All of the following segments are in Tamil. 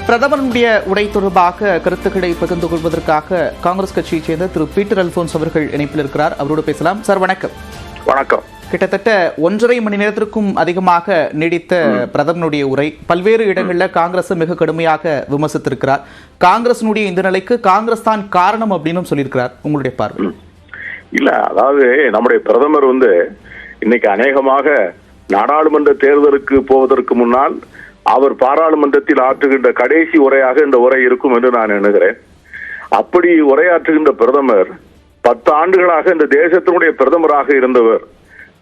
பிரதமருடைய உரை தொடர்பாக கருத்துக்களை பகிர்ந்து கொள்வதற்காக காங்கிரஸ் கட்சியைச் சேர்ந்த திரு பீட்டர் அல்போன்ஸ் அவர்கள் இணைப்பில் இருக்கிறார். அவரோடு பேசலாம். சார் வணக்கம். வணக்கம். கிட்டத்தட்ட 1.5 மணி நேரத்திற்கும் அதிகமாக நீடித்த பிரதமருடைய உரை பல்வேறு இடங்களில் காங்கிரஸ் மிக கடுமையாக விமர்சித்திருக்கிறார். காங்கிரசினுடைய இந்த நிலைக்கு காங்கிரஸ் தான் காரணம் அப்படின்னு சொல்லியிருக்கிறார். உங்களுடைய பார்வை? இல்ல, அதாவது நம்முடைய பிரதமர் இன்னைக்கு அநேகமாக நாடாளுமன்ற தேர்தலுக்கு போவதற்கு முன்னால் அவர் பாராளுமன்றத்தில் ஆற்றுகின்ற கடைசி உரையாக இந்த உரை இருக்கும் என்று நான் எண்ணுகிறேன். அப்படி உரையாற்றுகின்ற பிரதமர் 10 ஆண்டுகளாக இந்த தேசத்தினுடைய பிரதமராக இருந்தவர்.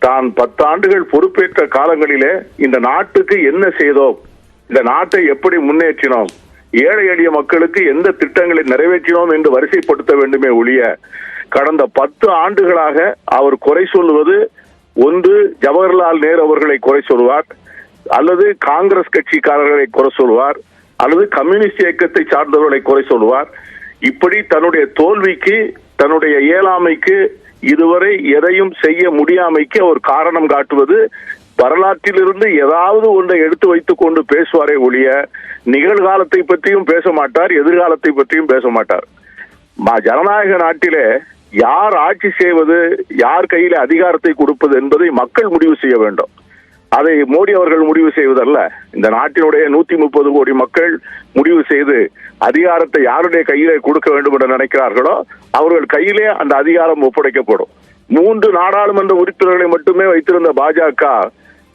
தான் 10 ஆண்டுகள் பொறுப்பேற்ற காலங்களிலே இந்த நாட்டுக்கு என்ன செய்தோம், இந்த நாட்டை எப்படி முன்னேற்றினோம், ஏழை எளிய மக்களுக்கு எந்த திட்டங்களை நிறைவேற்றினோம் என்று வரிசைப்படுத்த வேண்டுமே ஒழிய கடந்த 10 ஆண்டுகளாக அவர் குறை சொல்வது ஒன்று ஜவஹர்லால் நேரு அவர்களை குறை சொல்வார், அல்லது காங்கிரஸ் கட்சிக்காரர்களை குறை சொல்வார், அல்லது கம்யூனிஸ்ட் இயக்கத்தை சார்ந்தவர்களை குறை சொல்வார். இப்படி தன்னுடைய தோல்விக்கு, தன்னுடைய இயலாமைக்கு, இதுவரை எதையும் செய்ய முடியாமைக்கு அவர் காரணம் காட்டுவது, வரலாற்றிலிருந்து ஏதாவது ஒன்றை எடுத்து வைத்துக் கொண்டு பேசுவாரே ஒழிய நிகழ்காலத்தை பற்றியும் பேச மாட்டார், எதிர்காலத்தை பற்றியும் பேச மாட்டார். ஜனநாயக நாட்டிலே யார் ஆட்சி செய்வது, யார் கையில அதிகாரத்தை கொடுப்பது என்பதை மக்கள் முடிவு செய்ய வேண்டும். அதை மோடி அவர்கள் முடிவு செய்வதல்ல. இந்த நாட்டினுடைய 130 கோடி மக்கள் முடிவு செய்து அதிகாரத்தை யாருடைய கையிலே கொடுக்க வேண்டும் என்று நினைக்கிறார்களோ அவர்கள் கையிலே அந்த அதிகாரம் ஒப்படைக்கப்படும். 3 நாடாளுமன்ற உறுப்பினர்களை மட்டுமே வைத்திருந்த பாஜக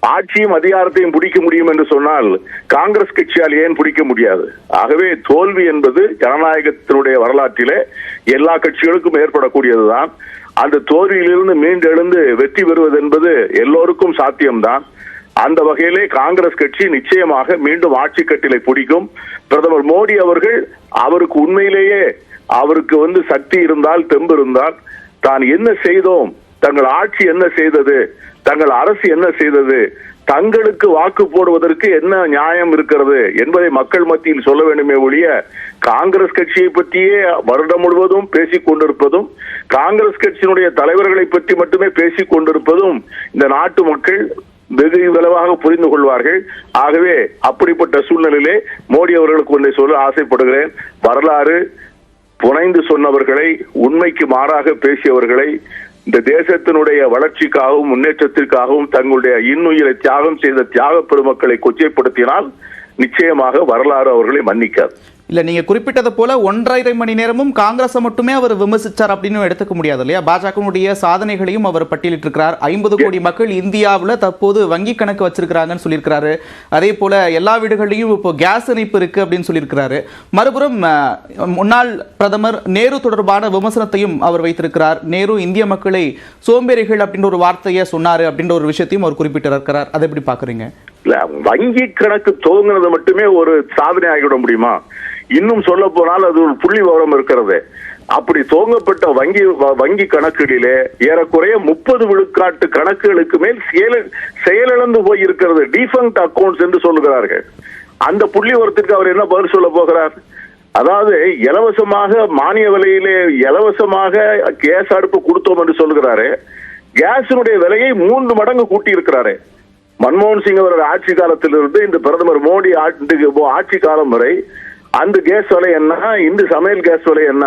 ஆட்சியும் அதிகாரத்தையும் பிடிக்க முடியும் என்று சொன்னால் காங்கிரஸ் கட்சியால் ஏன் பிடிக்க முடியாது? ஆகவே தோல்வி என்பது ஜனநாயகத்தினுடைய வரலாற்றிலே எல்லா கட்சிகளுக்கும் ஏற்படக்கூடியதுதான். அந்த தோல்வியிலிருந்து மீண்டெழுந்து வெற்றி பெறுவது என்பது எல்லோருக்கும் சாத்தியம்தான். அந்த வகையிலே காங்கிரஸ் கட்சி நிச்சயமாக மீண்டும் ஆட்சி கட்டிலை பிடிக்கும். பிரதமர் மோடி அவர்கள் அவருக்கு உண்மையிலேயே அவருக்கு சக்தி இருந்தால், தெம்பு இருந்தால், தான் என்ன செய்தோம், தங்கள் ஆட்சி என்ன செய்தது, தங்கள் அரசு என்ன செய்தது, தங்களுக்கு வாக்கு போடுவதற்கு என்ன நியாயம் இருக்கிறது என்பதை மக்கள் மத்தியில் சொல்ல வேண்டுமே ஒழிய காங்கிரஸ் கட்சியை பற்றியே வருடம் முழுவதும் பேசிக் கொண்டிருப்பதும், காங்கிரஸ் கட்சியினுடைய தலைவர்களை பற்றி மட்டுமே பேசிக் கொண்டிருப்பதும் இந்த நாட்டு மக்கள் வெகு விளைவாக புரிந்து கொள்வார்கள். ஆகவே அப்படிப்பட்ட சூழ்நிலையிலே மோடி அவர்களுக்கு ஒன்றை சொல்ல ஆசைப்படுகிறேன். வரலாறு புனைந்து சொன்னவர்களை, உண்மைக்கு மாறாக பேசியவர்களை, இந்த தேசத்தினுடைய வளர்ச்சிக்காகவும் முன்னேற்றத்திற்காகவும் தங்களுடைய இன்னுயிரை தியாகம் செய்த தியாக பெருமக்களை கொச்சைப்படுத்தினால் நிச்சயமாக வரலாறு அவர்களை மன்னிக்காது. இல்ல, நீங்க குறிப்பிட்டது போல 1.5 மணி நேரமும் காங்கிரஸை மட்டுமே அவர் விமர்சிச்சார் அப்படின்னு எடுத்துக்க முடியாது இல்லையா? பாஜகவுடைய சாதனைகளையும் அவர் பட்டியலிட்டிருக்கிறார். 50 கோடி மக்கள் இந்தியாவில் தற்போது வங்கி கணக்கு வச்சிருக்கிறாங்கன்னு சொல்லியிருக்கிறாரு. அதே போல எல்லா வீடுகளிலும் இப்போ கேஸ் இணைப்பு இருக்கு அப்படின்னு சொல்லியிருக்கிறாரு. மறுபுறம் முன்னாள் பிரதமர் நேரு தொடர்பான விமர்சனத்தையும் அவர் வைத்திருக்கிறார். நேரு இந்திய மக்களை சோம்பேறிகள் அப்படின்ற ஒரு வார்த்தையை சொன்னாரு அப்படின்ற ஒரு விஷயத்தையும் அவர் குறிப்பிட்டிருக்கிறார். அதை எப்படி பாக்குறீங்க? இல்ல, வங்கி கணக்கு துவங்கினது மட்டுமே ஒரு சாதனை ஆகிவிட முடியுமா? இன்னும் சொல்ல போனால் அது ஒரு புள்ளி விவரம் இருக்கிறது. அப்படி துவங்கப்பட்ட வங்கி கணக்குகளிலே ஏறக்குறைய 30 விழுக்காட்டு கணக்குகளுக்கு மேல் செயலிழந்து போய் இருக்கிறது. டிஃபங்க்ட் அக்கவுண்ட்ஸ் என்று சொல்லுகிறார்கள். அந்த புள்ளி விவரத்திற்கு அவர் என்ன பதில் சொல்ல போகிறார்? அதாவது இலவசமாக மானிய விலையிலே இலவசமாக கேஸ் அடுப்பு கொடுத்தோம் என்று சொல்லுகிறாரு. கேஸினுடைய விலையை 3 மடங்கு கூட்டி இருக்கிறாரு. மன்மோகன் சிங் அவருடைய ஆட்சி காலத்திலிருந்து இந்த பிரதமர் மோடி ஆட்சி காலம் வரை அந்த கேஸ் விலை என்ன, இந்த சமையல் கேஸ் விலை என்ன,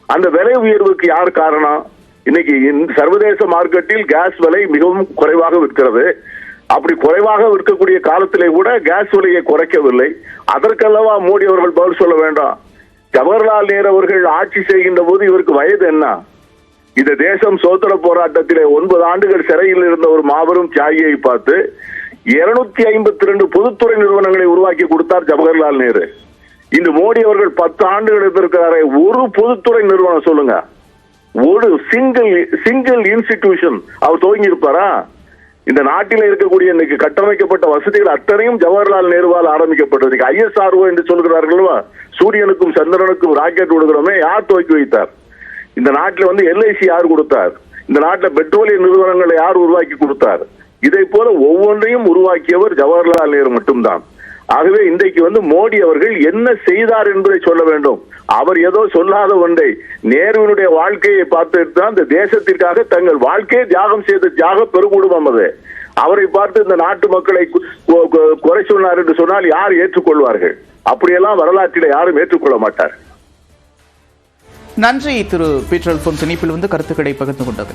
அந்த விலை உயர்வுக்கு யார் காரணம்? இன்னைக்கு இந்த சர்வதேச மார்க்கெட்டில் கேஸ் விலை மிகவும் குறைவாக விற்கிறது. அப்படி குறைவாக விற்கக்கூடிய காலத்திலே கூட கேஸ் விலையை குறைக்கவில்லை. அதற்கல்லவா மோடி அவர்கள் பதில் சொல்ல வேண்டாம்? ஜவஹர்லால் நேரு அவர்கள் ஆட்சி செய்கின்ற போது இவருக்கு வயது என்ன? இந்த தேசம் சுதந்திர போராட்டத்திலே 9 ஆண்டுகள் சிறையில் இருந்த ஒரு மாபெரும் தியாகியை பார்த்து 252 பொதுத்துறை நிறுவனங்களை உருவாக்கி கொடுத்தார் ஜவஹர்லால் நேரு. இந்த மோடி அவர்கள் 10 ஆண்டுகள் இருந்திருக்கிறாரே, ஒரு பொதுத்துறை நிறுவனம் சொல்லுங்க, ஒரு சிங்கிள் இன்ஸ்டிடியூஷன் அவர் துவங்கி இருப்பாரா? இந்த நாட்டில் இருக்கக்கூடிய இன்னைக்கு கட்டமைக்கப்பட்ட வசதிகள் அத்தனையும் ஜவஹர்லால் நேருவால் ஆரம்பிக்கப்பட்டது. ISRO என்று சொல்கிறார்கள், சூரியனுக்கும் சந்திரனுக்கும் ராக்கெட் விடுகிறோமே, யார் துவக்கி வைத்தார்? இந்த நாட்டில் LIC யார் கொடுத்தார்? இந்த நாட்டில் பெட்ரோலிய நிறுவனங்களை யார் உருவாக்கி கொடுத்தார்? இதை போல ஒவ்வொன்றையும் உருவாக்கியவர் ஜவஹர்லால் நேரு மட்டும்தான். ஆகவே இன்றைக்கு மோடி அவர்கள் என்ன செய்தார் என்பதை சொல்ல வேண்டும். அவர் ஏதோ சொல்லாத ஒன்றை, நேருவினுடைய வாழ்க்கையை பார்த்து இந்த தேசத்திற்காக தங்கள் வாழ்க்கையை தியாகம் செய்த தியாக பெருங்குடும்பம் அது. அவரை பார்த்து இந்த நாட்டு மக்களை குறை சொன்னார் என்று சொன்னால் யார் ஏற்றுக்கொள்வார்கள்? அப்படியெல்லாம் வரலாற்றில யாரும் ஏற்றுக்கொள்ள மாட்டார். நன்றி திரு பீட்டர் அல்போன்ஸ் இணைப்பில் வந்து கருத்துக்களை பகிர்ந்து கொண்டது.